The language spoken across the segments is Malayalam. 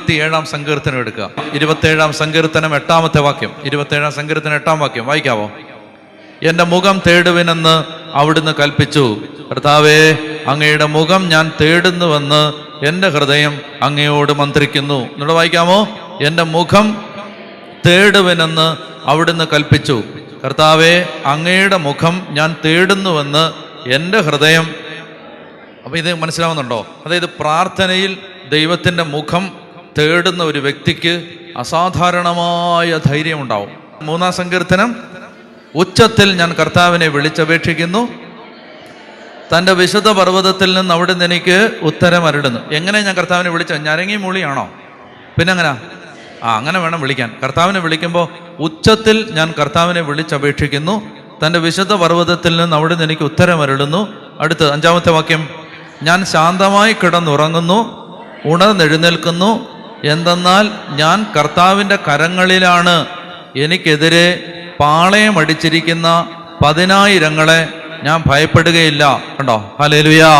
27-ാം സങ്കീർത്തനം എടുക്കുക. 27-ാം സങ്കീർത്തനം 8-ാമത്തെ വാക്യം. 27-ാം സങ്കീർത്തനം 8-ാം വാക്യം വായിക്കാവോ? എൻ്റെ മുഖം തേടുവിനെന്ന് അവിടുന്ന് കൽപ്പിച്ചു. കർത്താവേ, അങ്ങയുടെ മുഖം ഞാൻ തേടുന്നുവെന്ന് എൻ്റെ ഹൃദയം അങ്ങയോട് മന്ത്രിക്കുന്നു. എന്നോട് വായിക്കാമോ? എൻ്റെ മുഖം തേടുവിനെന്ന് അവിടുന്ന് കൽപ്പിച്ചു. കർത്താവേ, അങ്ങയുടെ മുഖം ഞാൻ തേടുന്നുവെന്ന് എൻ്റെ ഹൃദയം. അപ്പം ഇത് മനസ്സിലാവുന്നുണ്ടോ? അതായത് പ്രാർത്ഥനയിൽ ദൈവത്തിൻ്റെ മുഖം തേടുന്ന ഒരു വ്യക്തിക്ക് അസാധാരണമായ ധൈര്യമുണ്ടാവും. 3-ാം സങ്കീർത്തനം, ഉച്ചത്തിൽ ഞാൻ കർത്താവിനെ വിളിച്ചപേക്ഷിക്കുന്നു, തൻ്റെ വിശുദ്ധ പർവ്വതത്തിൽ നിന്ന് അവിടുന്ന് എനിക്ക് ഉത്തരം അരുളുന്നു. എങ്ങനെ ഞാൻ കർത്താവിനെ വിളിച്ച? ഞരങ്ങി മൂളിയാണോ? പിന്നെ അങ്ങനെ അങ്ങനെ വേണം വിളിക്കാൻ. കർത്താവിനെ വിളിക്കുമ്പോൾ ഉച്ചത്തിൽ ഞാൻ കർത്താവിനെ വിളിച്ചപേക്ഷിക്കുന്നു, തൻ്റെ വിശുദ്ധ പർവ്വതത്തിൽ നിന്ന് അവിടുന്ന് എനിക്ക് ഉത്തരം അരുളുന്നു. അടുത്ത് 5-ാമത്തെ വാക്യം, ഞാൻ ശാന്തമായി കിടന്നുറങ്ങുന്നു, ഉണർന്നെഴുന്നേൽക്കുന്നു, എന്തെന്നാൽ ഞാൻ കർത്താവിൻ്റെ കരങ്ങളിലാണ്. എനിക്കെതിരെ പാളയമടിച്ചിരിക്കുന്ന 10,000 ഞാൻ ഭയപ്പെടുകയില്ല. കണ്ടോ? ഹല്ലേലൂയാ.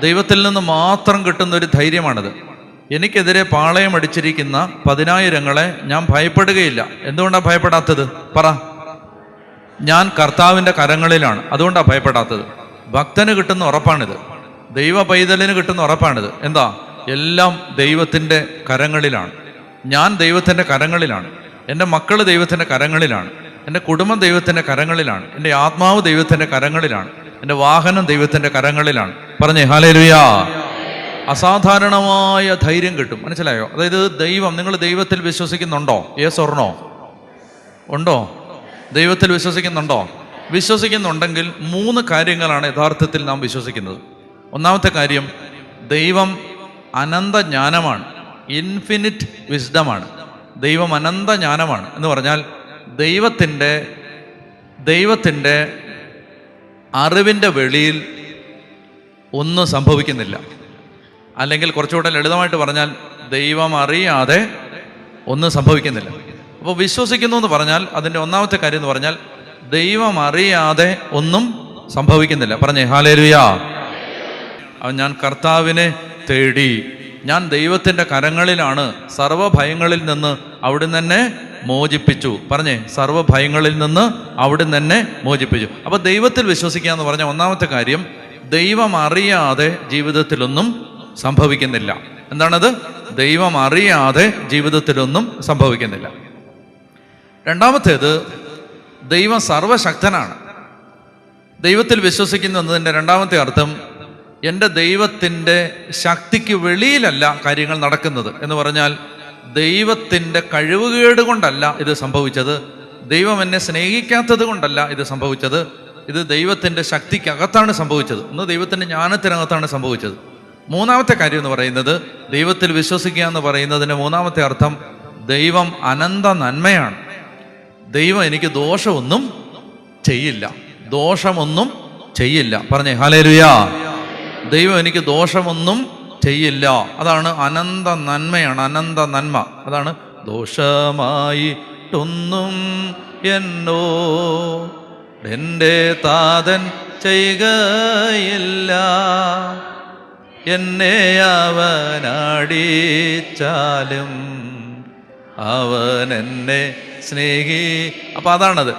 ദൈവത്തിൽ നിന്ന് മാത്രം കിട്ടുന്ന ഒരു ധൈര്യമാണിത്. എനിക്കെതിരെ പാളയമടിച്ചിരിക്കുന്ന 10,000 ഞാൻ ഭയപ്പെടുകയില്ല. എന്തുകൊണ്ടാണ് ഭയപ്പെടാത്തത്? പറ. ഞാൻ കർത്താവിൻ്റെ കരങ്ങളിലാണ്, അതുകൊണ്ടാണ് ഭയപ്പെടാത്തത്. ഭക്തന് കിട്ടുന്ന ഉറപ്പാണിത്, ദൈവ പൈതലിന് കിട്ടുന്ന ഉറപ്പാണിത്. എന്താ? എല്ലാം ദൈവത്തിൻ്റെ കരങ്ങളിലാണ്. ഞാൻ ദൈവത്തിൻ്റെ കരങ്ങളിലാണ്, എൻ്റെ മക്കൾ ദൈവത്തിൻ്റെ കരങ്ങളിലാണ്, എൻ്റെ കുടുംബം ദൈവത്തിൻ്റെ കരങ്ങളിലാണ്, എൻ്റെ ആത്മാവ് ദൈവത്തിൻ്റെ കരങ്ങളിലാണ്, എൻ്റെ വാഹനം ദൈവത്തിൻ്റെ കരങ്ങളിലാണ്. പറഞ്ഞേ ഹല്ലേലൂയാ. അസാധാരണമായ ധൈര്യം കിട്ടും. മനസ്സിലായോ? അതായത് ദൈവം, നിങ്ങൾ ദൈവത്തിൽ വിശ്വസിക്കുന്നുണ്ടോ? Yes or no? ഉണ്ടോ? ദൈവത്തിൽ വിശ്വസിക്കുന്നുണ്ടോ? വിശ്വസിക്കുന്നുണ്ടെങ്കിൽ 3 കാര്യങ്ങളാണ് യഥാർത്ഥത്തിൽ നാം വിശ്വസിക്കുന്നത്. ഒന്നാമത്തെ കാര്യം, ദൈവം അനന്ത ജ്ഞാനമാണ്, ഇൻഫിനിറ്റ് വിസ്ഡമാണ്. ദൈവം അനന്ത ജ്ഞാനമാണ് എന്ന് പറഞ്ഞാൽ ദൈവത്തിൻ്റെ അറിവിൻ്റെ വെളിയിൽ ഒന്നും സംഭവിക്കുന്നില്ല. അല്ലെങ്കിൽ കുറച്ചുകൂടെ ലളിതമായിട്ട് പറഞ്ഞാൽ ദൈവം അറിയാതെ ഒന്നും സംഭവിക്കുന്നില്ല. അപ്പോൾ വിശ്വസിക്കുന്നു എന്ന് പറഞ്ഞാൽ അതിൻ്റെ ഒന്നാമത്തെ കാര്യം എന്ന് പറഞ്ഞാൽ ദൈവം അറിയാതെ ഒന്നും സംഭവിക്കുന്നില്ല. പറഞ്ഞേ ഹല്ലേലൂയാ. ഞാൻ കർത്താവിനെ തേടി, ഞാൻ ദൈവത്തിൻ്റെ കരങ്ങളിലാണ്, സർവ്വഭയങ്ങളിൽ നിന്ന് അവിടുന്ന് എന്നെ മോചിപ്പിച്ചു. പറഞ്ഞേ, സർവ്വഭയങ്ങളിൽ നിന്ന് അവിടുന്ന് എന്നെ മോചിപ്പിച്ചു. അപ്പോൾ ദൈവത്തിൽ വിശ്വസിക്കുക എന്ന് പറഞ്ഞാൽ ഒന്നാമത്തെ കാര്യം, ദൈവം അറിയാതെ ജീവിതത്തിലൊന്നും സംഭവിക്കുന്നില്ല. എന്താണത്? ദൈവം അറിയാതെ ജീവിതത്തിലൊന്നും സംഭവിക്കുന്നില്ല. രണ്ടാമത്തേത്, ദൈവം സർവശക്തനാണ്. ദൈവത്തിൽ വിശ്വസിക്കുന്നു എന്നതിൻ്റെ രണ്ടാമത്തെ അർത്ഥം, എൻ്റെ ദൈവത്തിൻ്റെ ശക്തിക്ക് വെളിയിലല്ല കാര്യങ്ങൾ നടക്കുന്നത് എന്ന് പറഞ്ഞാൽ ദൈവത്തിൻ്റെ കഴിവുകേട് കൊണ്ടല്ല ഇത് സംഭവിച്ചത്, ദൈവം എന്നെ സ്നേഹിക്കാത്തത് കൊണ്ടല്ല ഇത് സംഭവിച്ചത്, ഇത് ദൈവത്തിൻ്റെ ശക്തിക്കകത്താണ് സംഭവിച്ചത്, ഇന്ന് ദൈവത്തിൻ്റെ ജ്ഞാനത്തിനകത്താണ് സംഭവിച്ചത്. മൂന്നാമത്തെ കാര്യം എന്ന് പറയുന്നത്, ദൈവത്തിൽ വിശ്വസിക്കുക എന്ന് പറയുന്നതിൻ്റെ മൂന്നാമത്തെ അർത്ഥം, ദൈവം അനന്ത നന്മയാണ്. ദൈവം എനിക്ക് ദോഷമൊന്നും ചെയ്യില്ല, ദോഷമൊന്നും ചെയ്യില്ല. പറഞ്ഞേ ഹല്ലേലൂയാ. ദൈവം എനിക്ക് ദോഷമൊന്നും ചെയ്യില്ല. അതാണ് അനന്ത നന്മയാണ്, അനന്ത നന്മ. അതാണ് ദോഷമായിട്ടൊന്നും എൻ്റെ താതൻ ചെയ്യുകയില്ല, എന്നെ അവനടിച്ചാലും അവൻ എന്നെ സ്നേഹി. അപ്പം അതാണത്,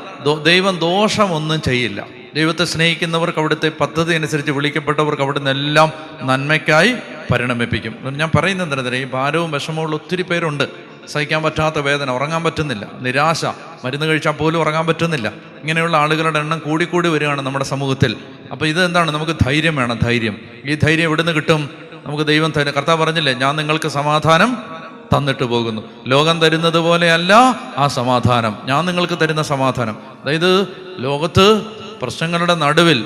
ദൈവം ദോഷമൊന്നും ചെയ്യില്ല. ദൈവത്തെ സ്നേഹിക്കുന്നവർക്ക് അവിടുത്തെ പദ്ധതി അനുസരിച്ച് വിളിക്കപ്പെട്ടവർക്ക് അവിടുന്ന് എല്ലാം നന്മയ്ക്കായി പരിണമിപ്പിക്കും. ഞാൻ പറയുന്നത് എന്തിനാ, ഈ ഭാരവും വിഷമമുള്ള ഒത്തിരി പേരുണ്ട്. സഹിക്കാൻ പറ്റാത്ത വേദന, ഉറങ്ങാൻ പറ്റുന്നില്ല, നിരാശ, മരുന്ന് കഴിച്ചാൽ പോലും ഉറങ്ങാൻ പറ്റുന്നില്ല. ഇങ്ങനെയുള്ള ആളുകളുടെ എണ്ണം കൂടിക്കൂടി വരികയാണ് നമ്മുടെ സമൂഹത്തിൽ. അപ്പോൾ ഇത് എന്താണ്? നമുക്ക് ധൈര്യം വേണം. ധൈര്യം, ഈ ധൈര്യം എവിടുന്ന് കിട്ടും? നമുക്ക് ദൈവം തരും. കർത്താവ് പറഞ്ഞില്ലേ, ഞാൻ നിങ്ങൾക്ക് സമാധാനം തന്നിട്ട് പോകുന്നു, ലോകം തരുന്നത് പോലെയല്ല ആ സമാധാനം, ഞാൻ നിങ്ങൾക്ക് തരുന്ന സമാധാനം. അതായത് ലോകത്ത് പ്രശ്നങ്ങളുടെ നടുവിൽ,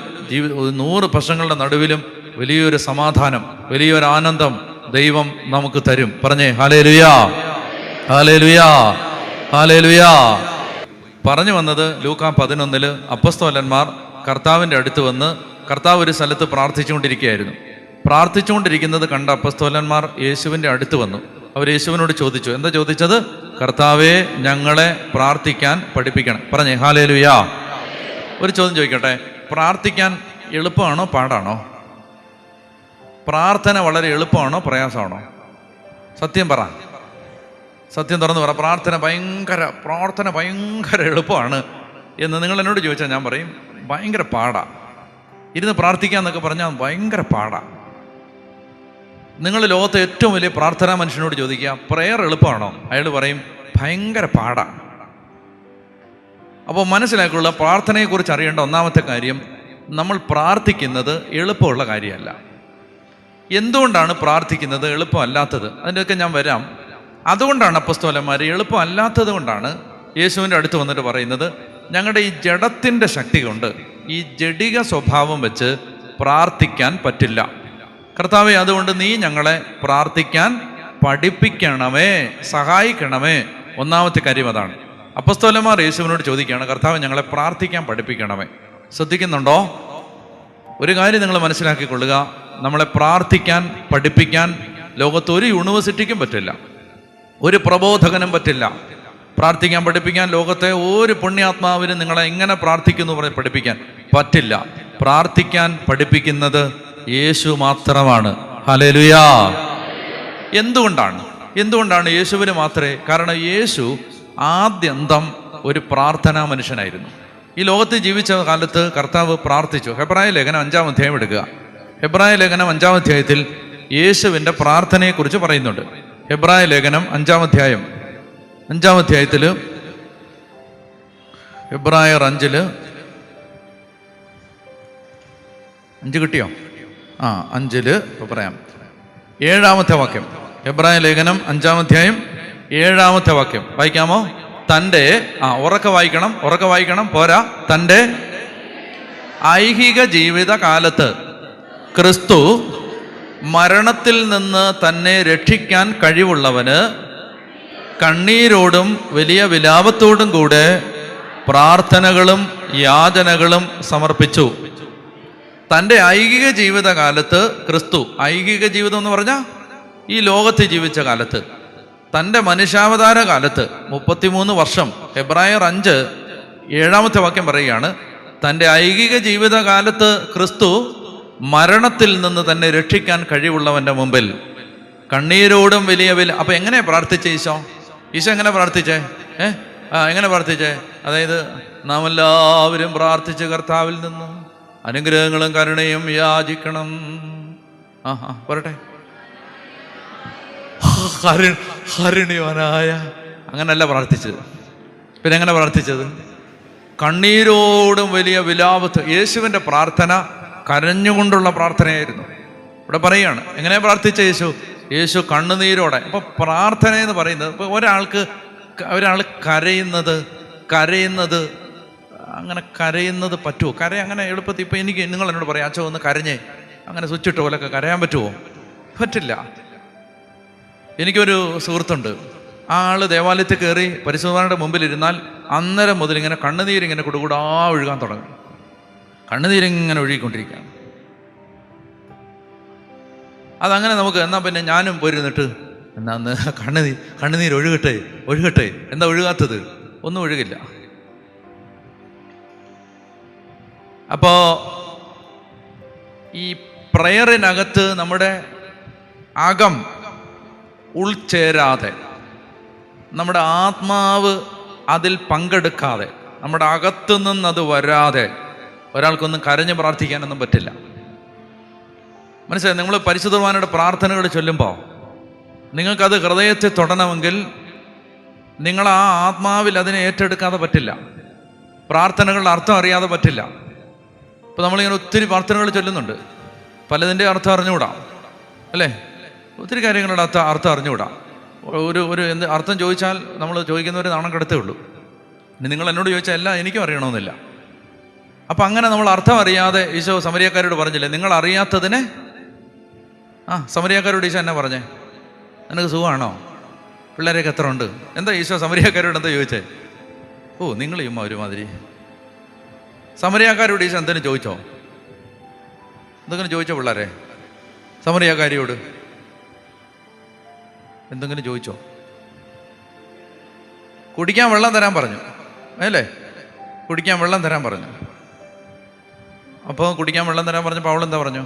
100 പ്രശ്നങ്ങളുടെ നടുവിലും വലിയൊരു സമാധാനം, വലിയൊരു ആനന്ദം ദൈവം നമുക്ക് തരും. പറഞ്ഞേ ഹല്ലേലൂയാ, ഹല്ലേലൂയാ, ഹല്ലേലൂയാ. പറഞ്ഞു വന്നത്, ലൂക്കാ 11 അപ്പോസ്തലന്മാർ കർത്താവിൻ്റെ അടുത്ത് വന്ന്, കർത്താവ് ഒരു സ്ഥലത്ത് പ്രാർത്ഥിച്ചുകൊണ്ടിരിക്കുന്നത് കണ്ട അപ്പോസ്തലന്മാർ യേശുവിൻ്റെ അടുത്ത് വന്നു. അവർ യേശുവിനോട് ചോദിച്ചു. എന്താ ചോദിച്ചത്? കർത്താവേ, ഞങ്ങളെ പ്രാർത്ഥിക്കാൻ പഠിപ്പിക്കണം. പറഞ്ഞേ ഹല്ലേലൂയാ. ഒരു ചോദ്യം ചോദിക്കട്ടെ, പ്രാർത്ഥിക്കാൻ എളുപ്പമാണോ പാടാണോ? പ്രാർത്ഥന വളരെ എളുപ്പമാണോ പ്രയാസമാണോ? സത്യം പറ, സത്യം തുറന്ന് പറ. പ്രാർത്ഥന ഭയങ്കര എളുപ്പമാണ് എന്ന് നിങ്ങൾ എന്നോട് ചോദിച്ചാൽ ഞാൻ പറയും ഭയങ്കര പാടാ. ഇരുന്ന് പ്രാർത്ഥിക്കാന്നൊക്കെ പറഞ്ഞാൽ ഭയങ്കര പാടാ. നിങ്ങൾ ലോകത്തെ ഏറ്റവും വലിയ പ്രാർത്ഥനാ മനുഷ്യനോട് ചോദിക്കുക പ്രയർ എളുപ്പമാണോ, അയാൾ പറയും ഭയങ്കര പാടാ. അപ്പോൾ മനസ്സിലാക്കുള്ള പ്രാർത്ഥനയെക്കുറിച്ച് അറിയേണ്ട ഒന്നാമത്തെ കാര്യം, നമ്മൾ പ്രാർത്ഥിക്കുന്നത് എളുപ്പമുള്ള കാര്യമല്ല. എന്തുകൊണ്ടാണ് പ്രാർത്ഥിക്കുന്നത് എളുപ്പമല്ലാത്തത്? അതിൻ്റെയൊക്കെ ഞാൻ വരാം. അതുകൊണ്ടാണ് അപ്പോസ്തലന്മാർ എളുപ്പമല്ലാത്തത് കൊണ്ടാണ് യേശുവിൻ്റെ അടുത്ത് വന്നിട്ട് പറയുന്നത്, ഞങ്ങളുടെ ഈ ജഡത്തിൻ്റെ ശക്തി കൊണ്ട്, ഈ ജഡിക സ്വഭാവം വെച്ച് പ്രാർത്ഥിക്കാൻ പറ്റില്ല. കർത്താവേ, അതുകൊണ്ട് നീ ഞങ്ങളെ പ്രാർത്ഥിക്കാൻ പഠിപ്പിക്കണമേ, സഹായിക്കണമേ. ഒന്നാമത്തെ കാര്യം അതാണ്. അപ്പോസ്തലന്മാർ യേശുവിനോട് ചോദിക്കുകയാണ്, കർത്താവ് ഞങ്ങളെ പ്രാർത്ഥിക്കാൻ പഠിപ്പിക്കണമേ. ശ്രദ്ധിക്കുന്നുണ്ടോ? ഒരു കാര്യം നിങ്ങൾ മനസ്സിലാക്കിക്കൊള്ളുക, നമ്മളെ പ്രാർത്ഥിക്കാൻ പഠിപ്പിക്കാൻ ലോകത്തൊരു യൂണിവേഴ്സിറ്റിക്കും പറ്റില്ല, ഒരു പ്രബോധകനും പറ്റില്ല. പ്രാർത്ഥിക്കാൻ പഠിപ്പിക്കാൻ ലോകത്തെ ഒരു പുണ്യാത്മാവിനും നിങ്ങളെ ഇങ്ങനെ പ്രാർത്ഥിക്കുന്നു പറഞ്ഞ് പഠിപ്പിക്കാൻ പറ്റില്ല. പ്രാർത്ഥിക്കാൻ പഠിപ്പിക്കുന്നത് യേശു മാത്രമാണ്. ഹല്ലേലൂയാ. എന്തുകൊണ്ടാണ് യേശുവിന് മാത്രമേ? കാരണം യേശു ആദ്യന്തം ഒരു പ്രാർത്ഥനാ മനുഷ്യനായിരുന്നു. ഈ ലോകത്ത് ജീവിച്ച കാലത്ത് കർത്താവ് പ്രാർത്ഥിച്ചു. ഹെബ്രായ ലേഖനം 5-ാം അധ്യായം എടുക്കുക. ഹെബ്രായ ലേഖനം 5-ാം അധ്യായത്തിൽ യേശുവിൻ്റെ പ്രാർത്ഥനയെക്കുറിച്ച് പറയുന്നുണ്ട്. ഹെബ്രായ ലേഖനം 5-ാം അധ്യായത്തിൽ ഹെബ്രായർ 5 കിട്ടിയോ? 5 പറയാം. 7-ാമത്തെ വാക്യം. ഹെബ്രായ ലേഖനം 5-ാം അധ്യായം 7-ാമത്തെ വാക്യം വായിക്കാമോ? തൻ്റെ ഉറക്കെ വായിക്കണം പോരാ. തൻ്റെ ഐഹിക ജീവിത കാലത്ത് ക്രിസ്തു മരണത്തിൽ നിന്ന് തന്നെ രക്ഷിക്കാൻ കഴിവുള്ളവന് കണ്ണീരോടും വലിയ വിലാപത്തോടും കൂടെ പ്രാർത്ഥനകളും യാചനകളും സമർപ്പിച്ചു. തൻ്റെ ഐഹിക ജീവിതകാലത്ത് ക്രിസ്തു, ഐഹിക ജീവിതം എന്ന് പറഞ്ഞാൽ ഈ ലോകത്ത് ജീവിച്ച കാലത്ത്, തൻ്റെ മനുഷ്യാവതാര കാലത്ത് 33 വർഷം. ഹെബ്രായർ 5-7-ാമത്തെ വാക്യം പറയുകയാണ്, തൻ്റെ ഐഹിക ജീവിതകാലത്ത് ക്രിസ്തു മരണത്തിൽ നിന്ന് തന്നെ രക്ഷിക്കാൻ കഴിവുള്ളവൻ്റെ മുമ്പിൽ കണ്ണീരോടും വലിയ അപ്പം എങ്ങനെയാ പ്രാർത്ഥിച്ച ഈശോ എങ്ങനെ പ്രാർത്ഥിച്ചേ? എങ്ങനെ പ്രാർത്ഥിച്ചേ? അതായത് നാം എല്ലാവരും പ്രാർത്ഥിച്ച് കർത്താവിൽ നിന്ന് അനുഗ്രഹങ്ങളും കരുണയും യാചിക്കണം. പറട്ടെ. ഹരിണിവനായ അങ്ങനല്ല പ്രാർത്ഥിച്ചത്. പിന്നെ എങ്ങനെ പ്രാർത്ഥിച്ചത്? കണ്ണീരോടും വലിയ വിലാപത്ത്. യേശുവിൻ്റെ പ്രാർത്ഥന കരഞ്ഞുകൊണ്ടുള്ള പ്രാർത്ഥനയായിരുന്നു. ഇവിടെ പറയുകയാണ് എങ്ങനെ പ്രാർത്ഥിച്ച യേശു കണ്ണുനീരോടെ. അപ്പൊ പ്രാർത്ഥന എന്ന് പറയുന്നത്, ഇപ്പൊ ഒരാൾ കരയുന്നത് അങ്ങനെ കരയുന്നത് പറ്റുമോ? അങ്ങനെ എളുപ്പത്തിൽ ഇപ്പൊ നിങ്ങൾ എന്നോട് പറയാം, അച്ഛൻ ഒന്ന് കരഞ്ഞേ, അങ്ങനെ സ്വിച്ചിട്ട് പോലൊക്കെ കരയാൻ പറ്റുമോ? പറ്റില്ല. എനിക്കൊരു സുഹൃത്തുണ്ട്. ആ ആള് ദേവാലയത്തിൽ കയറി പരിശുദ്ധന്റെ മുമ്പിലിരുന്നാൽ അന്നേരം മുതൽ ഇങ്ങനെ കണ്ണുനീരിങ്ങനെ കുടുകൂടാ ഒഴുകാൻ തുടങ്ങും. കണ്ണുനീരിങ്ങനെ ഒഴുകിക്കൊണ്ടിരിക്കുകയാണ്. അതങ്ങനെ നമുക്ക് എന്നാൽ പിന്നെ ഞാനും പോയിരുന്നിട്ട് എന്നാ ഒന്ന് കണ്ണുനീർ ഒഴുകട്ടെ. എന്താ ഒഴുകാത്തത്? ഒന്നും ഒഴുകില്ല. അപ്പോ ഈ പ്രയറിനകത്ത് നമ്മുടെ അകം ഉൾച്ചേരാതെ, നമ്മുടെ ആത്മാവ് അതിൽ പങ്കെടുക്കാതെ, നമ്മുടെ അകത്തു നിന്നത് വരാതെ ഒരാൾക്കൊന്നും കരഞ്ഞ് പ്രാർത്ഥിക്കാനൊന്നും പറ്റില്ല. മനസ്സിലായി? നിങ്ങൾ പരിശുദ്ധ കുർബാനയുടെ പ്രാർത്ഥനകൾ ചൊല്ലുമ്പോൾ നിങ്ങൾക്കത് ഹൃദയത്തെ തൊടണമെങ്കിൽ നിങ്ങൾ ആ ആത്മാവിൽ അതിനെ ഏറ്റെടുക്കാതെ പറ്റില്ല. പ്രാർത്ഥനകളുടെ അർത്ഥം അറിയാതെ പറ്റില്ല. ഇപ്പോൾ നമ്മളിങ്ങനെ ഒത്തിരി പ്രാർത്ഥനകൾ ചൊല്ലുന്നുണ്ട്, പലതിൻ്റെ അർത്ഥം അറിഞ്ഞുകൂടാ അല്ലേ? ഒത്തിരി കാര്യങ്ങളുടെ അർത്ഥം അറിഞ്ഞുകൂടാ. ഒരു എന്ത് അർത്ഥം ചോദിച്ചാൽ നമ്മൾ ചോദിക്കുന്നവർ നാണം കെടുത്തേ ഉള്ളൂ. ഇനി നിങ്ങൾ എന്നോട് ചോദിച്ചാൽ എല്ലാം എനിക്കും അറിയണമെന്നില്ല. അപ്പം അങ്ങനെ നമ്മൾ അർത്ഥം അറിയാതെ, ഈശോ സമരിയക്കാരോട് പറഞ്ഞില്ലേ, നിങ്ങൾ അറിയാത്തതിനെ സമരിയക്കാരോട് ഈശോ എന്നാ പറഞ്ഞേ? നിനക്ക് സുഖമാണോ? പിള്ളേരൊക്കെ എത്ര ഉണ്ട്? എന്താ ഈശോ സമരിയക്കാരോട് എന്താ ചോദിച്ചേ? നിങ്ങൾ ചുമ്മാ ഒരുമാതിരി. സമരിയക്കാരോട് ഈശോ എന്തെങ്കിലും ചോദിച്ചോ? എന്തെങ്കിലും ചോദിച്ചോ? പിള്ളേരെ സമരിയക്കാരിയോട് എന്തെങ്കിലും ചോദിച്ചോ? കുടിക്കാൻ വെള്ളം തരാൻ പറഞ്ഞു അല്ലേ? കുടിക്കാൻ വെള്ളം തരാൻ പറഞ്ഞു. അപ്പോൾ കുടിക്കാൻ വെള്ളം തരാൻ പറഞ്ഞപ്പോൾ അവളെന്താ പറഞ്ഞു?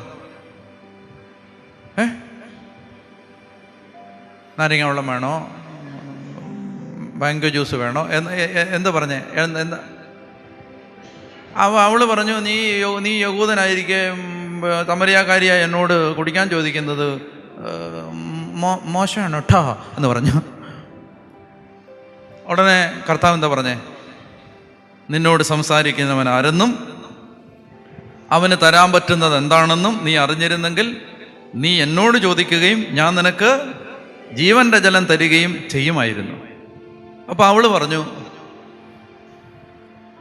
നാരങ്ങ വെള്ളം വേണോ, മാംഗോ ജ്യൂസ് വേണോ എന്താ പറഞ്ഞേ? എന്താ അവൾ പറഞ്ഞു, നീ യഹൂദനായിരിക്കെ സമരിയാക്കാരിയായ എന്നോട് കുടിക്കാൻ ചോദിക്കുന്നത് മോശമാണ് കേട്ടോ എന്ന് പറഞ്ഞു. ഉടനെ കർത്താവ് എന്താ പറഞ്ഞേ? നിന്നോട് സംസാരിക്കുന്നവൻ ആരെന്നും അവന് തരാൻ പറ്റുന്നത് എന്താണെന്നും നീ അറിഞ്ഞിരുന്നെങ്കിൽ നീ എന്നോട് ചോദിക്കുകയും ഞാൻ നിനക്ക് ജീവന്റെ ജലം തരികയും ചെയ്യുമായിരുന്നു. അപ്പോൾ അവള് പറഞ്ഞു,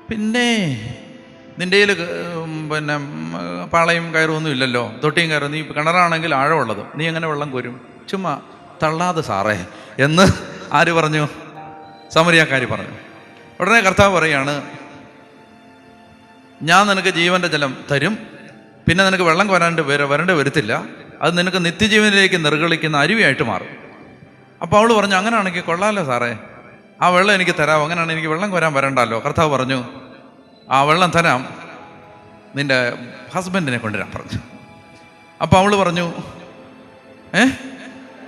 പിന്നെ നിൻ്റെ കയ്യിൽ പിന്നെ പാളയും കയറൊന്നും ഇല്ലല്ലോ, തൊട്ടിയും കയറും, നീ കിണറാണെങ്കിൽ ആഴമുള്ളത്, നീ എങ്ങനെ വെള്ളം കോരും? ചുമ്മാ തള്ളാതെ സാറേ എന്ന് ആര് പറഞ്ഞു? സമരിയാക്കാരി പറഞ്ഞു. ഉടനെ കർത്താവ് പറയാണ്, ഞാൻ നിനക്ക് ജീവന്റെ ജലം തരും, പിന്നെ നിനക്ക് വെള്ളം വരേണ്ടി വരത്തില്ല, അത് നിനക്ക് നിത്യജീവനിലേക്ക് നിർഗളിക്കുന്ന അരുവിയായിട്ട് മാറും. അപ്പോൾ അവൾ പറഞ്ഞു, അങ്ങനെയാണെങ്കിൽ കൊള്ളാമല്ലോ സാറേ, ആ വെള്ളം എനിക്ക് തരാം, അങ്ങനെയാണ് എനിക്ക് വെള്ളം കോരാൻ വരണ്ടല്ലോ. കർത്താവ് പറഞ്ഞു, ആ വെള്ളം തരാം, നിൻ്റെ ഹസ്ബൻഡിനെ കൊണ്ടുവരാൻ പറഞ്ഞു. അപ്പോൾ അവൾ പറഞ്ഞു,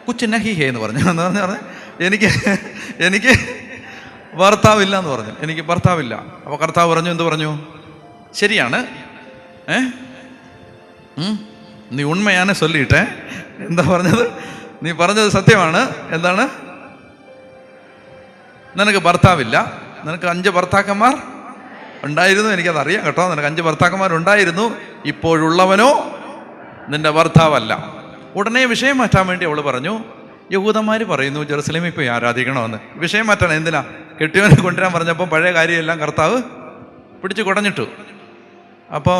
കുച്ച് നഹി ഹേ എന്ന് പറഞ്ഞു. എന്ന് പറഞ്ഞാൽ എനിക്ക് ഭർത്താവില്ല എന്ന് പറഞ്ഞു, എനിക്ക് ഭർത്താവില്ല. അപ്പോൾ കർത്താവ് പറഞ്ഞു, എന്ത് പറഞ്ഞു? ശരിയാണ്, നീ ഉണ്മയാണ് ചൊല്ലിയിട്ടെ. എന്താ പറഞ്ഞത്? നീ പറഞ്ഞത് സത്യമാണ്. എന്താണ്? നിനക്ക് ഭർത്താവില്ല, നിനക്ക് 5 ഭർത്താക്കന്മാർ ഉണ്ടായിരുന്നു, എനിക്കതറിയാം കേട്ടോ, നിനക്ക് 5 ഭർത്താക്കന്മാരുണ്ടായിരുന്നു, ഇപ്പോഴുള്ളവനോ നിന്റെ ഭർത്താവല്ല. ഉടനെ വിഷയം മാറ്റാൻ വേണ്ടി അവൾ പറഞ്ഞു, യഹൂദന്മാർ പറയുന്നു ജെറുസലേമിൽ പോയി ആരാധിക്കണമെന്ന്. വിഷയം മാറ്റണം. എന്തിനാ? കെട്ടിയവനെ കൊണ്ടുവരാൻ പറഞ്ഞപ്പോൾ പഴയ കാര്യമെല്ലാം കർത്താവ് പിടിച്ച് കുടഞ്ഞിട്ടു. അപ്പോൾ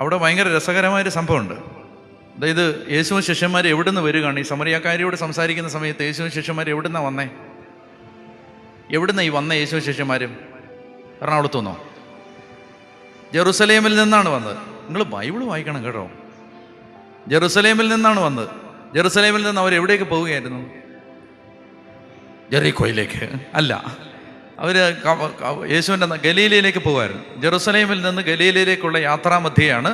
അവിടെ ഭയങ്കര രസകരമായൊരു സംഭവമുണ്ട്. അതായത് യേശുവും ശിഷ്യന്മാർ എവിടെ നിന്ന് വരികയാണ്? ഈ സമരിയാക്കാരിയോട് സംസാരിക്കുന്ന സമയത്ത് യേശുവും ശിഷ്യന്മാർ എവിടുന്നാണ് വന്നേ? എവിടുന്ന ഈ വന്ന യേശുവും ശിഷ്യന്മാരും? എറണാകുളത്തു നിന്നോ? ജെറുസലേമിൽ നിന്നാണ് വന്നത്. നിങ്ങൾ ബൈബിൾ വായിക്കണം കേട്ടോ. ജെറുസലേമിൽ നിന്നാണ് വന്നത്. ജെറുസലേമിൽ നിന്ന് അവർ എവിടേക്ക് പോവുകയായിരുന്നു? ജെറിക്കോയിലേക്ക് അല്ല, അവർ യേശുവിൻ്റെ ഗലീലയിലേക്ക് പോകുമായിരുന്നു. ജെറുസലേമിൽ നിന്ന് ഗലീലയിലേക്കുള്ള യാത്രാമധ്യയാണ്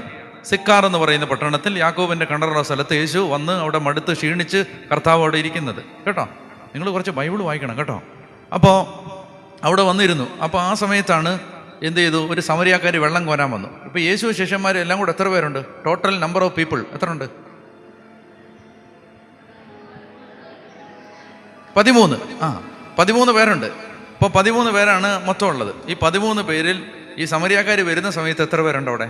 സിക്കാർ എന്ന് പറയുന്ന പട്ടണത്തിൽ യാക്കോബിൻ്റെ കിണറുള്ള സ്ഥലത്ത് യേശു വന്ന് അവിടെ മടുത്ത് ക്ഷീണിച്ച് കർത്താവ് അവിടെ ഇരിക്കുന്നത് കേട്ടോ. നിങ്ങൾ കുറച്ച് ബൈബിൾ വായിക്കണം കേട്ടോ. അപ്പോൾ അവിടെ വന്നിരുന്നു. അപ്പോൾ ആ സമയത്താണ് എന്ത് ചെയ്തു? ഒരു സമരിയാക്കാരി വെള്ളം കോരാൻ വന്നു. ഇപ്പോൾ യേശു ശിഷ്യന്മാർ എല്ലാം കൂടെ എത്ര പേരുണ്ട്? ടോട്ടൽ നമ്പർ ഓഫ് പീപ്പിൾ എത്ര ഉണ്ട്? 13. 13 പേരുണ്ട്. ഇപ്പോൾ 13 പേരാണ് മൊത്തം ഉള്ളത്. ഈ 13 പേരിൽ ഈ സമരിയാക്കാരി വരുന്ന സമയത്ത് എത്ര പേരുണ്ട് അവിടെ?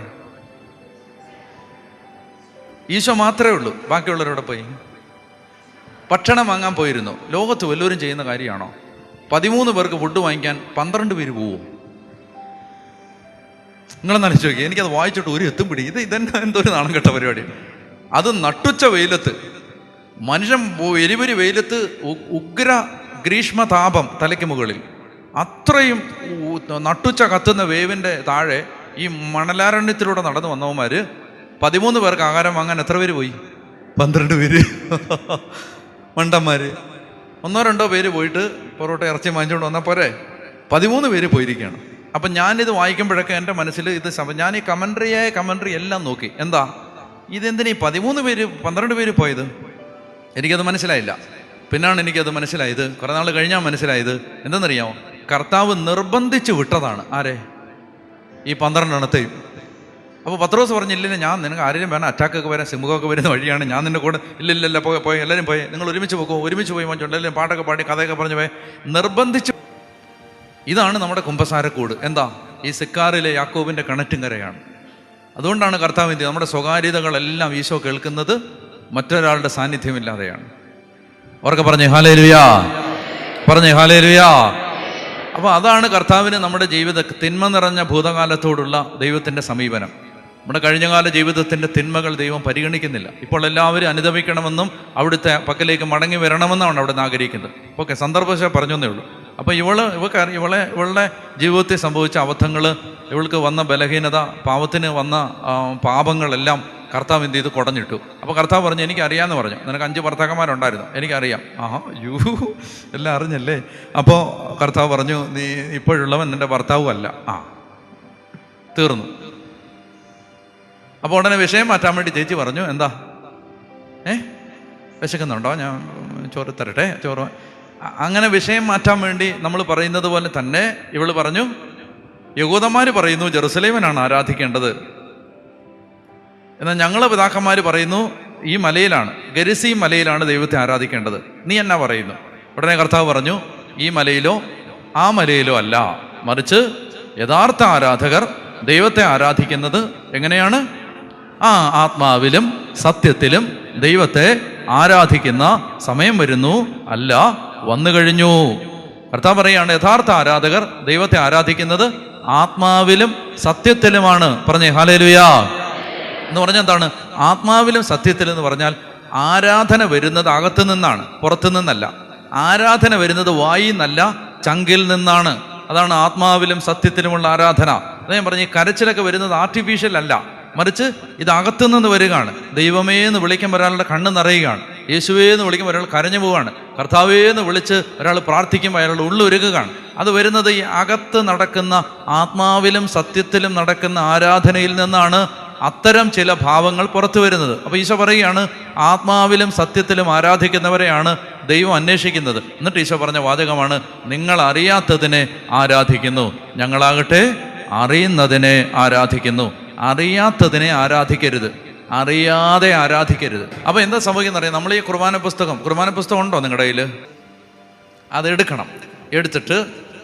ഈശോ മാത്രമേ ഉള്ളൂ. ബാക്കിയുള്ളവരോടെ പോയി ഭക്ഷണം വാങ്ങാൻ പോയിരുന്നു. ലോകത്ത് വല്ലവരും ചെയ്യുന്ന കാര്യമാണോ? 13 പേർക്ക് ഫുഡ് വാങ്ങിക്കാൻ 12 പേര് പോവും. നിങ്ങളെന്നാലും ചോദിക്കുക. എനിക്കത് വായിച്ചിട്ട് ഒരു എത്തും പിടി. ഇതെന്നെ എന്തൊരു നാണം കെട്ട പരിപാടി. അത് നട്ടുച്ച വെയിലത്ത്, മനുഷ്യൻ എരിപൊരി വെയിലത്ത്, ഉഗ്ര ഗ്രീഷ്മതാപം തലയ്ക്ക് മുകളിൽ, അത്രയും നട്ടുച്ച കത്തുന്ന വേവിൻ്റെ താഴെ ഈ മണലാരണ്യത്തിലൂടെ നടന്നു വന്നവന്മാർ 13 പേർക്ക് ആഹാരം വാങ്ങാൻ എത്ര പേര് പോയി? 12 പേര്. മണ്ടന്മാർ. 1-2 പേര് പോയിട്ട് പൊറോട്ട ഇറച്ചി വാങ്ങിച്ചുകൊണ്ട് വന്നാൽ പോരെ? 13 പേര് പോയിരിക്കുകയാണ്. അപ്പം ഞാനിത് വായിക്കുമ്പോഴൊക്കെ എൻ്റെ മനസ്സിൽ ഞാൻ ഈ കമൻട്രി എല്ലാം നോക്കി. എന്താ ഇതെന്തിനാ ഈ 13 പേര് 12 പേര് പോയത്? എനിക്കത് മനസ്സിലായില്ല. പിന്നാണ് എനിക്കത് മനസ്സിലായത്. കുറേ നാൾ കഴിഞ്ഞാൽ മനസ്സിലായത്. എന്തെന്നറിയാമോ? കർത്താവ് നിർബന്ധിച്ച് വിട്ടതാണ്. ആരെ? ഈ 12 എണ്ണത്തെയും. അപ്പോൾ പത്രോസ് പറഞ്ഞില്ല, ഞാൻ നിനക്ക് ആരെങ്കിലും വേണം, അറ്റാക്കൊക്കെ വരാൻ, സിംഹമൊക്കെ വരുന്ന വഴിയാണ്, ഞാൻ നിൻ്റെ കൂടെ. ഇല്ലില്ല, പോയി എല്ലാവരും പോയി, നിങ്ങൾ ഒരുമിച്ച് പോകുമോ? ഒരുമിച്ച് പോയി വാങ്ങിച്ചോണ്ട് എല്ലാവരും പാട്ടൊക്കെ പാടി കഥയൊക്കെ പറഞ്ഞു പോയി നിർബന്ധിച്ച്. ഇതാണ് നമ്മുടെ കുമ്പസാരക്കൂട്. എന്താ? ഈ സിക്കാറിലെ യാക്കോബിൻ്റെ കിണറ്റുങ്കരയാണ്. അതുകൊണ്ടാണ് കർത്താവ് എന്ത്? നമ്മുടെ സ്വകാര്യതകളെല്ലാം ഈശോ കേൾക്കുന്നത് മറ്റൊരാളുടെ സാന്നിധ്യമില്ലാതെയാണ്. അവർക്ക് പറഞ്ഞേ ഹല്ലേലൂയാ, പറഞ്ഞേ ഹല്ലേലൂയാ. അപ്പോൾ അതാണ് കർത്താവിന് നമ്മുടെ ജീവിത തിന്മ നിറഞ്ഞ ഭൂതകാലത്തോടുള്ള ദൈവത്തിൻ്റെ സമീപനം. നമ്മുടെ കഴിഞ്ഞകാല ജീവിതത്തിൻ്റെ തിന്മകൾ ദൈവം പരിഗണിക്കുന്നില്ല. ഇപ്പോൾ എല്ലാവരും അനുദമിക്കണമെന്നും അവിടുത്തെ പക്കലേക്ക് മടങ്ങി വരണമെന്നാണ് അവിടെ നിന്ന് ആഗ്രഹിക്കുന്നത്. ഓക്കെ, സന്ദർഭവശാൽ പറഞ്ഞേ ഉള്ളൂ. അപ്പോൾ ഇവളുടെ ജീവിതത്തിൽ സംഭവിച്ച അബദ്ധങ്ങൾ, ഇവൾക്ക് വന്ന ബലഹീനത, പാവത്തിന് വന്ന പാപങ്ങളെല്ലാം കർത്താവ് എന്ത് ചെയ്ത് കുടഞ്ഞിട്ടു. അപ്പോൾ കർത്താവ് പറഞ്ഞു, എനിക്കറിയാമെന്ന് പറഞ്ഞു. നിനക്ക് 5 ഭർത്താക്കന്മാരുണ്ടായിരുന്നു, എനിക്കറിയാം. എല്ലാം അറിഞ്ഞല്ലേ? അപ്പോൾ കർത്താവ് പറഞ്ഞു, നീ ഇപ്പോഴുള്ളവൻ നിൻ്റെ ഭർത്താവും അല്ല. തീർന്നു. അപ്പോൾ ഉടനെ വിഷയം മാറ്റാൻ വേണ്ടി ചേച്ചി പറഞ്ഞു, എന്താ വിശക്കുന്നുണ്ടോ? ചോറ് തരട്ടെ, ചോറ്. അങ്ങനെ വിഷയം മാറ്റാൻ വേണ്ടി നമ്മൾ പറയുന്നത് പോലെ തന്നെ ഇവള് പറഞ്ഞു, യഹൂദന്മാർ പറയുന്നു ജെറുസലേമിനാണ് ആരാധിക്കേണ്ടത്, എന്നാൽ ഞങ്ങളെ പിതാക്കന്മാർ പറയുന്നു ഈ മലയിലാണ്, ഗരിസീം മലയിലാണ് ദൈവത്തെ ആരാധിക്കേണ്ടത്. നീ എന്നാ പറയുന്നു? ഉടനെ കർത്താവ് പറഞ്ഞു, ഈ മലയിലോ ആ മലയിലോ അല്ല, മറിച്ച് യഥാർത്ഥ ആരാധകർ ദൈവത്തെ ആരാധിക്കുന്നത് എങ്ങനെയാണ്? ആത്മാവിലും സത്യത്തിലും ദൈവത്തെ ആരാധിക്കുന്ന സമയം വരുന്നു, അല്ല വന്നു കഴിഞ്ഞു. കർത്താവ് പറയാണ്, യഥാർത്ഥ ആരാധകർ ദൈവത്തെ ആരാധിക്കുന്നത് ആത്മാവിലും സത്യത്തിലുമാണ്. പറഞ്ഞേ ഹല്ലേലൂയാ. എന്ന് പറഞ്ഞാൽ എന്താണ്? ആത്മാവിലും സത്യത്തിലും എന്ന് പറഞ്ഞാൽ ആരാധന വരുന്നത് അകത്തു നിന്നാണ്, പുറത്തു നിന്നല്ല. ആരാധന വരുന്നത് വായിൽ നിന്നല്ല, ചങ്കിൽ നിന്നാണ്. അതാണ് ആത്മാവിലും സത്യത്തിലുമുള്ള ആരാധന. അതേ പറഞ്ഞ് കരച്ചിലൊക്കെ വരുന്നത് ആർട്ടിഫിഷ്യൽ അല്ല, മറിച്ച് ഇത് അകത്തു നിന്ന് വരികയാണ്. ദൈവമേ എന്ന് വിളിക്കുമ്പോൾ ഒരാളുടെ കണ്ണ് നിറയുകയാണ്, യേശുവേ എന്ന് വിളിക്കുമ്പോൾ ഒരാൾ കരഞ്ഞു പോവുകയാണ്, കർത്താവേ എന്ന് വിളിച്ച് ഒരാൾ പ്രാർത്ഥിക്കുമ്പോൾ അയാളുടെ ഉള്ളൊരുക്കുകയാണ്. അത് വരുന്നത് ഈ അകത്ത് നടക്കുന്ന ആത്മാവിലും സത്യത്തിലും നടക്കുന്ന ആരാധനയിൽ നിന്നാണ് അത്തരം ചില ഭാവങ്ങൾ പുറത്തു വരുന്നത്. അപ്പോൾ ഈശോ പറയുകയാണ്, ആത്മാവിലും സത്യത്തിലും ആരാധിക്കുന്നവരെയാണ് ദൈവം അന്വേഷിക്കുന്നത്. എന്നിട്ട് ഈശോ പറഞ്ഞ വാചകമാണ്, നിങ്ങൾ അറിയാത്തതിനെ ആരാധിക്കുന്നു, ഞങ്ങളാകട്ടെ അറിയുന്നതിനെ ആരാധിക്കുന്നു. അറിയാത്തതിനെ ആരാധിക്കരുത്, അറിയാതെ ആരാധിക്കരുത്. അപ്പോൾ എന്താ സംഭവിക്കുന്നത് അറിയാം? നമ്മൾ ഈ കുർബാന പുസ്തകം ഉണ്ടോ നിങ്ങളുടെ കയ്യിൽ? അതെടുക്കണം. എടുത്തിട്ട്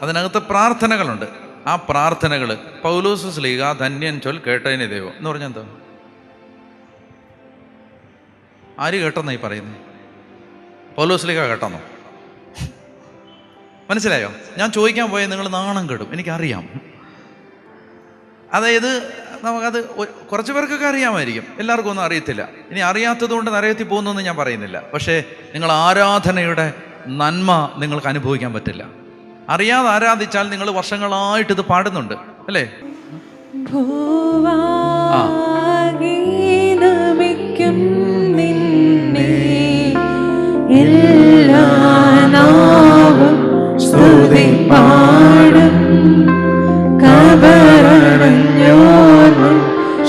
അതിനകത്ത് പ്രാർത്ഥനകളുണ്ട്. ആ പ്രാർത്ഥനകൾ പൗലോസ് ശ്ലീഹ ധന്യൻ ചൊൽ കേട്ടതിനെ ദൈവം എന്ന് പറഞ്ഞാൽ എന്താ? ആര് കേട്ടെന്നായി പറയുന്നത്? പൗലോസ് ശ്ലീഹ കേട്ടെന്നോ? മനസ്സിലായോ? ഞാൻ ചോദിക്കാൻ പോയാൽ നിങ്ങൾ നാണം കെടും, എനിക്കറിയാം. അതായത് നമുക്കത് കുറച്ച് പേർക്കൊക്കെ അറിയാമായിരിക്കും, എല്ലാവർക്കും ഒന്നും അറിയത്തില്ല. ഇനി അറിയാത്തത് കൊണ്ട് നരകത്തിൽ പോകുന്നതെന്ന് ഞാൻ പറയുന്നില്ല. പക്ഷേ നിങ്ങൾ ആരാധനയുടെ നന്മ നിങ്ങൾക്ക് അനുഭവിക്കാൻ പറ്റില്ല. അറിയാതെ ആരാധിച്ചാൽ നിങ്ങൾ വർഷങ്ങളായിട്ട് ഇത് പാടുന്നുണ്ട് അല്ലേ?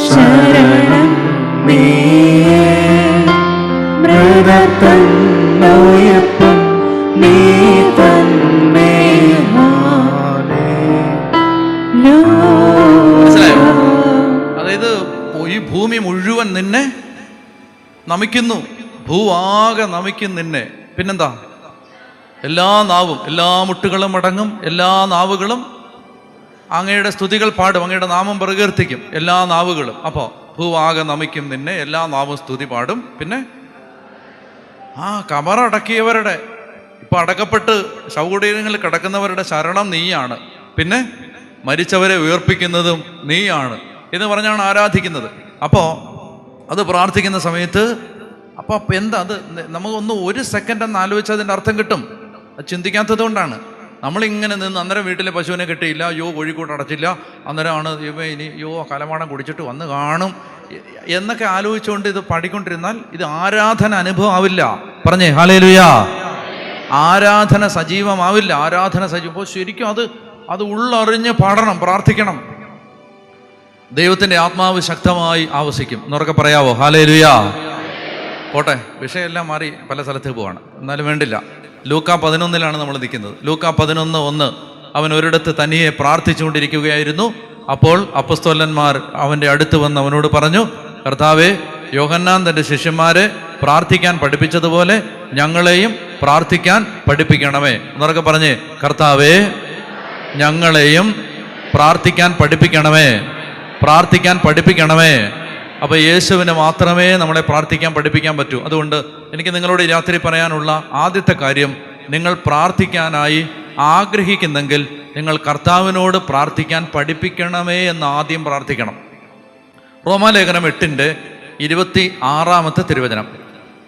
ശരണം മൃഗത്തന്നോയപ്പം നീ തന്നെ. മനസ്സിലായോ? അതായത് ഈ ഭൂമി മുഴുവൻ നിന്നെ നമിക്കുന്നു, ഭൂവാകെ നമിക്കും നിന്നെ. പിന്നെന്താ? എല്ലാ നാവും, എല്ലാ മുട്ടുകളും അടങ്ങും, എല്ലാ നാവുകളും അങ്ങയുടെ സ്തുതികൾ പാടും, അങ്ങയുടെ നാമം പ്രകീർത്തിക്കും എല്ലാ നാവുകളും. അപ്പോൾ ഭൂവാകെ നമിക്കും നിന്നെ, എല്ലാ നാവും സ്തുതി പാടും. പിന്നെ കബറടക്കിയവരുടെ, ഇപ്പൊ അടക്കപ്പെട്ട് ശവകുടീരങ്ങളിൽ കിടക്കുന്നവരുടെ ശരണം നീയാണ്. പിന്നെ മരിച്ചവരെ ഉയർപ്പിക്കുന്നതും നീയാണ് എന്ന് പറഞ്ഞാണ് ആരാധിക്കുന്നത്. അപ്പോൾ അത് പ്രാർത്ഥിക്കുന്ന സമയത്ത് അപ്പോൾ എന്താ അത്? നമുക്കൊന്ന് ഒരു സെക്കൻഡ് ഒന്ന് ആലോചിച്ചാൽ അതിൻ്റെ അർത്ഥം കിട്ടും. അത് ചിന്തിക്കാത്തത് കൊണ്ടാണ് നമ്മളിങ്ങനെ നിന്ന്. അന്നേരം വീട്ടിലെ പശുവിനെ കിട്ടിയില്ല, കോഴിക്കോട്ട് അടച്ചില്ല, അന്നേരമാണ് ഇനി കലമാടം കുടിച്ചിട്ട് വന്ന് കാണും എന്നൊക്കെ ആലോചിച്ചുകൊണ്ട് ഇത് പാടിക്കൊണ്ടിരുന്നാൽ ഇത് ആരാധന അനുഭവം ആവില്ല. പറഞ്ഞേ ഹല്ലേലൂയാ. ആരാധന സജീവമാവില്ല. ആരാധന സജീവം ശരിക്കും അത് ഉള്ളറിഞ്ഞ് പാടണം, പ്രാർത്ഥിക്കണം. ദൈവത്തിൻ്റെ ആത്മാവ് ശക്തമായി ആവസിക്കും. എന്നുറക്കെ പറയാവോ ഹല്ലേലൂയാ? പോട്ടെ, വിഷയമെല്ലാം മാറി പല സ്ഥലത്തേക്ക് പോവാണ്, എന്നാലും വേണ്ടില്ല. ലൂക്കാ 11 നമ്മൾ നിൽക്കുന്നത്. ലൂക്കാ 11:1. അവൻ ഒരിടത്ത് തനിയെ പ്രാർത്ഥിച്ചുകൊണ്ടിരിക്കുകയായിരുന്നു. അപ്പോൾ അപ്പസ്തോലന്മാർ അവൻ്റെ അടുത്ത് വന്ന് അവനോട് പറഞ്ഞു, കർത്താവേ, യോഹന്നാൻ തൻ്റെ ശിഷ്യന്മാരെ പ്രാർത്ഥിക്കാൻ പഠിപ്പിച്ചതുപോലെ ഞങ്ങളെയും പ്രാർത്ഥിക്കാൻ പഠിപ്പിക്കണമേ. എന്നൊക്കെ പറഞ്ഞേ, കർത്താവേ, ഞങ്ങളെയും പ്രാർത്ഥിക്കാൻ പഠിപ്പിക്കണമേ, പ്രാർത്ഥിക്കാൻ പഠിപ്പിക്കണമേ. അപ്പോൾ യേശുവിന് മാത്രമേ നമ്മളെ പ്രാർത്ഥിക്കാൻ പഠിപ്പിക്കാൻ പറ്റൂ. അതുകൊണ്ട് എനിക്ക് നിങ്ങളോട് രാത്രി പറയാനുള്ള ആദ്യത്തെ കാര്യം, നിങ്ങൾ പ്രാർത്ഥിക്കാനായി ആഗ്രഹിക്കുന്നെങ്കിൽ നിങ്ങൾ കർത്താവിനോട് പ്രാർത്ഥിക്കാൻ പഠിപ്പിക്കണമേ എന്ന് ആദ്യം പ്രാർത്ഥിക്കണം. റോമാലേഖനം 8:26 തിരുവചനം.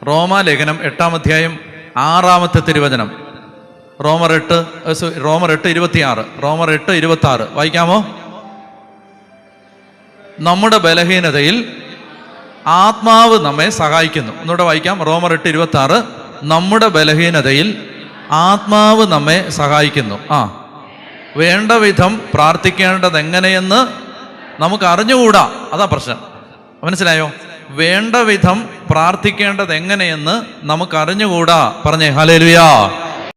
റോമാലേഖനം 8-ാം അധ്യായം 6-ാമത്തെ തിരുവചനം. റോമർ 8:26. റോമർ 8:26 വായിക്കാമോ? നമ്മുടെ ബലഹീനതയിൽ ആത്മാവ് നമ്മെ സഹായിക്കുന്നു. ഒന്നുകൂടെ വായിക്കാം. റോമർ 8:26. നമ്മുടെ ബലഹീനതയിൽ ആത്മാവ് നമ്മെ സഹായിക്കുന്നു. വേണ്ട വിധം പ്രാർത്ഥിക്കേണ്ടത് എങ്ങനെയെന്ന് നമുക്ക് അറിഞ്ഞുകൂടാ. അതാ പ്രശ്നം. മനസ്സിലായോ? വേണ്ട വിധം പ്രാർത്ഥിക്കേണ്ടത് എങ്ങനെയെന്ന് നമുക്കറിഞ്ഞുകൂടാ. പറഞ്ഞേ ഹല്ലേലൂയ.